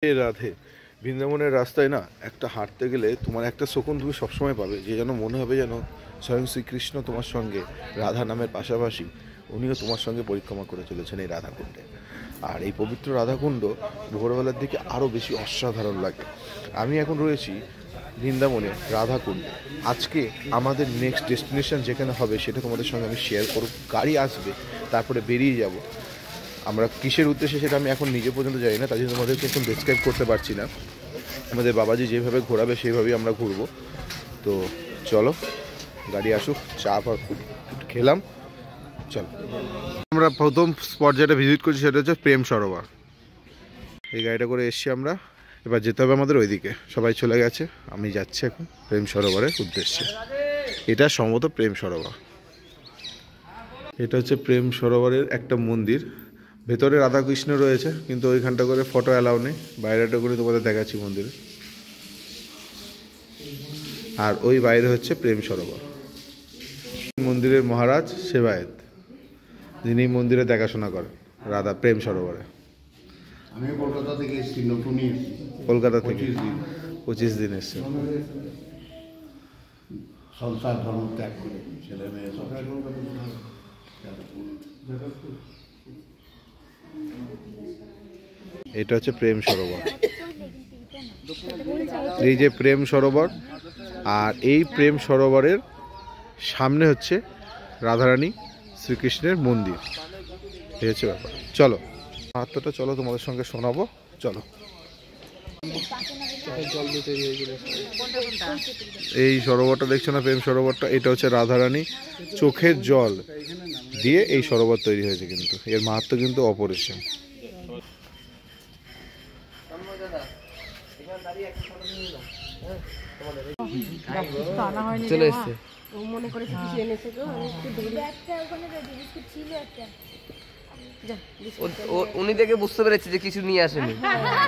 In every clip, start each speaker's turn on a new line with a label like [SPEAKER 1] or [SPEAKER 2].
[SPEAKER 1] রাধে। বৃন্দাবনের রাস্তায় না একটা হাঁটতে গেলে তোমার একটা শকুন তুমি সবসময় পাবে, যে যেন মনে হবে যেন স্বয়ং শ্রীকৃষ্ণ তোমার সঙ্গে রাধা নামের পাশাপাশি উনিও তোমার সঙ্গে পরিক্রমা করে চলেছেন এই রাধাকুণ্ডে। আর এই পবিত্র রাধাকুণ্ড ভোরবেলার দিকে আরও বেশি অসাধারণ লাগে। আমি এখন রয়েছি বৃন্দাবনে রাধাকুণ্ডে। আজকে আমাদের নেক্সট ডেস্টিনেশন যেখানে হবে সেটা তোমাদের সঙ্গে আমি শেয়ার করব। গাড়ি আসবে, তারপরে বেরিয়ে যাব। আমরা কিসের উদ্দেশ্যে সেটা আমি এখন নিজে পর্যন্ত জানি না, তাই জন্য তোমাদেরকে এখন ডেসক্রাইব করতে পারছি না। আমাদের বাবাজি যেভাবে ঘোরাবে সেইভাবেই আমরা ঘুরবো। তো চলো, গাড়ি আসুক, চা খেলাম, চলো। আমরা প্রথম স্পট যেটা ভিজিট করছি সেটা হচ্ছে প্রেম সরোবর। এই গাড়িটা করে এসছি আমরা, এবার যেতে হবে আমাদের ওইদিকে। সবাই চলে গেছে, আমি যাচ্ছি এখন প্রেম সরোবরের উদ্দেশ্যে। এটা সম্ভবত প্রেম সরোবর। এটা হচ্ছে প্রেম সরোবরের একটা মন্দির। ভেতরে রাধাকৃষ্ণ রয়েছে, কিন্তু ওইখানটা করে ফটো অ্যালাউ নেই। বাইরেটা করে তোমাদের দেখাচ্ছি মন্দিরে। আর ওই বাইরে হচ্ছে প্রেম সরোবর। মন্দিরের মহারাজ সেবায়েত, যিনি মন্দিরে দেখাশোনা করেন রাধা প্রেম সরোবরে।
[SPEAKER 2] আমি কলকাতা থেকে এসেছি, নতুনই এসেছি।
[SPEAKER 1] কলকাতা থেকে 25 দিন এসছে।
[SPEAKER 2] সংসার ধর্ম ত্যাগ করে ছেলে মেয়ে সব।
[SPEAKER 1] এটা হচ্ছে প্রেম সরোবর। এই যে প্রেম সরোবর, আর এই প্রেম সরোবরের সামনে হচ্ছে রাধারানী শ্রীকৃষ্ণের মন্দির। এই হচ্ছে ব্যাপার। চলো মাহাত্ম্যটা চলো তোমাদের সঙ্গে শোনাবো, চলো। এই সরোবরটা দেখছো না, প্রেম সরোবরটা, এটা হচ্ছে রাধারানী চোখের জল দিয়ে এই সরোবর তৈরি হয়েছে। কিন্তু এর মাহাত্ম্য কিন্তু অপরিসীম।
[SPEAKER 3] চলে এসছে। উনি দেখে বুঝতে পেরেছে যে কিছু নিয়ে আসেনি,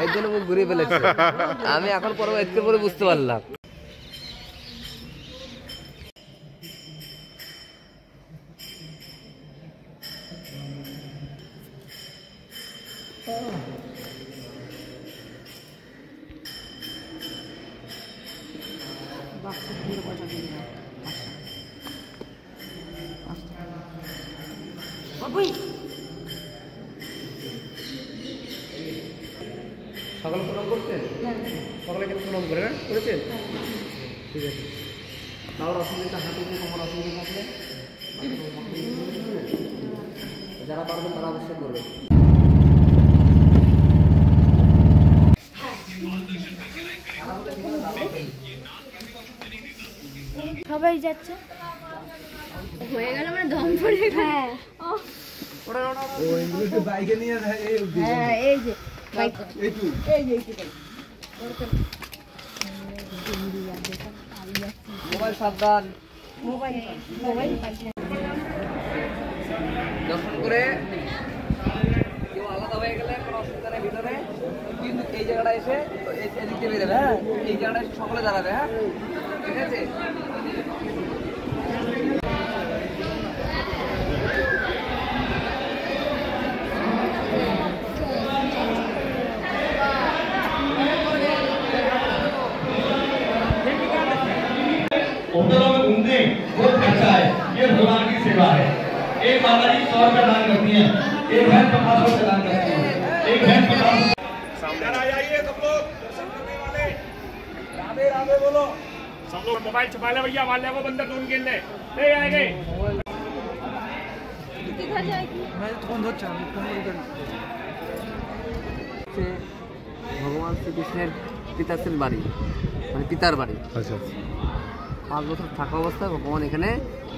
[SPEAKER 3] এর জন্য মুখ ঘুরিয়ে ফেলেছে। আমি এখন পরে একটু পরে বুঝতে পারলাম। সকালে প্রণাম করছেন? সকালে কেন প্রণাম করে করেছেন? ঠিক আছে, তাও অসুবিধা হাতে তোমার অসুবিধা থাকলে যারা পারবেন তারা অবশ্যই করবে।
[SPEAKER 4] সবাই যাচ্ছে, হয়ে গেল মানে দম পড়ে গেল। হ্যাঁ বাইকে নিয়ে, হ্যাঁ এই যে বাইক, এই যে
[SPEAKER 3] মোবাইল সাবধান।
[SPEAKER 4] মোবাইল
[SPEAKER 3] দর্শন করে কেউ আলাদা হয়ে গেলে কোনো অসুবিধা নেই ভিতরে, কিন্তু এই জায়গাটা এসে এদিক দিয়ে বেরোবে। হ্যাঁ, এই জায়গাটা এসে সকলে দাঁড়াবে। হ্যাঁ, ঠিক আছে।
[SPEAKER 5] होटलों में घूमते बहुत खर्चा है, ये भगवान की सेवा है। एक माता जी 100 रुपये दान करती हैं, एक भैंस 50 रुपये दान करती है, एक भैंस 50।
[SPEAKER 6] सामने आ जाइए सब लोग, दर्शन करने वाले। राधे राधे बोलो। सब लोग मोबाइल छुपा ले भैया, मान ले वो बंदर ढूंढ के ले आएंगे।
[SPEAKER 3] ভগবান শ্রীকৃষ্ণের পিতাশ্রীর বাড়ি, মানে পিতার বাড়ি।
[SPEAKER 1] আচ্ছা,
[SPEAKER 3] 5 বছর থাকা অবস্থায় ভগবান এখানে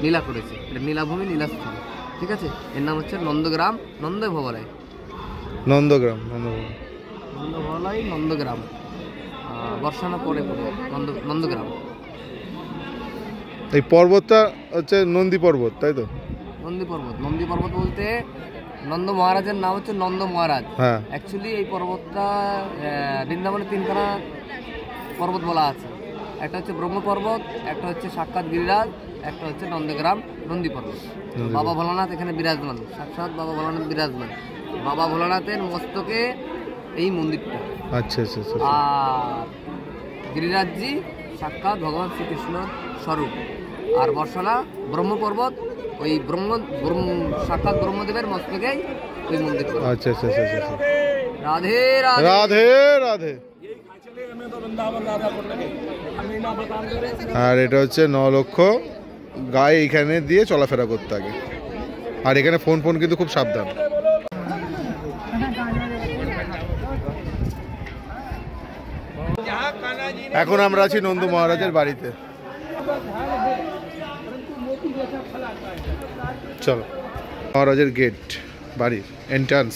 [SPEAKER 3] লীলা করেছে। এটা নীলাভূমি, নীলাস্থান। ঠিক আছে, এর নাম হচ্ছে নন্দগ্রাম, নন্দভবরায়।
[SPEAKER 1] নন্দগ্রাম,
[SPEAKER 3] নন্দভবরায়, নন্দগ্রাম। বর্ষানো পরে নন্দগ্রাম।
[SPEAKER 1] এই পর্বতটা হচ্ছে নন্দী পর্বত, তাই তো?
[SPEAKER 3] নন্দী পর্বত, নন্দী পর্বত বলতে নন্দ মহারাজের নাম হচ্ছে নন্দ মহারাজ।
[SPEAKER 1] হ্যাঁ,
[SPEAKER 3] অ্যাকচুয়ালি এই পর্বতটা বৃন্দাবনে 3খানা পর্বত বলা আছে। একটা হচ্ছে ব্রহ্ম পর্বত, একটা হচ্ছে সাক্ষাৎ গিরিরাজ, একটা হচ্ছে নন্দগ্রাম নন্দী পর্বত। বাবা ভোলানাথ এখানে বিরাজমান, সাক্ষাৎ বাবা ভোলানাথ বিরাজমান। বাবা ভোলানাথের মস্তকে এই মন্দিরটা।
[SPEAKER 1] আচ্ছা আচ্ছা আচ্ছা।
[SPEAKER 3] আর গিরিরাজজি সাক্ষাৎ ভগবান শ্রীকৃষ্ণ স্বরূপ। আর বর্ষালা ব্রহ্মপর্বত, ওই সাক্ষাৎ ব্রহ্মদেবের মস্তকেই ওই মন্দির।
[SPEAKER 1] আচ্ছা আচ্ছা আচ্ছা আচ্ছা।
[SPEAKER 3] রাধে রাধে
[SPEAKER 1] রাধে রাধে। আর এটা হচ্ছে 9 লক্ষ গায়ে এইখানে দিয়ে চলাফেরা করতে থাকে। আর এখানে ফোন কিন্তু খুব সাবধান। এখন আমরা আছি নন্দু মহারাজের বাড়িতে। চলো, মহারাজের গেট, বাড়ির এন্ট্রান্স।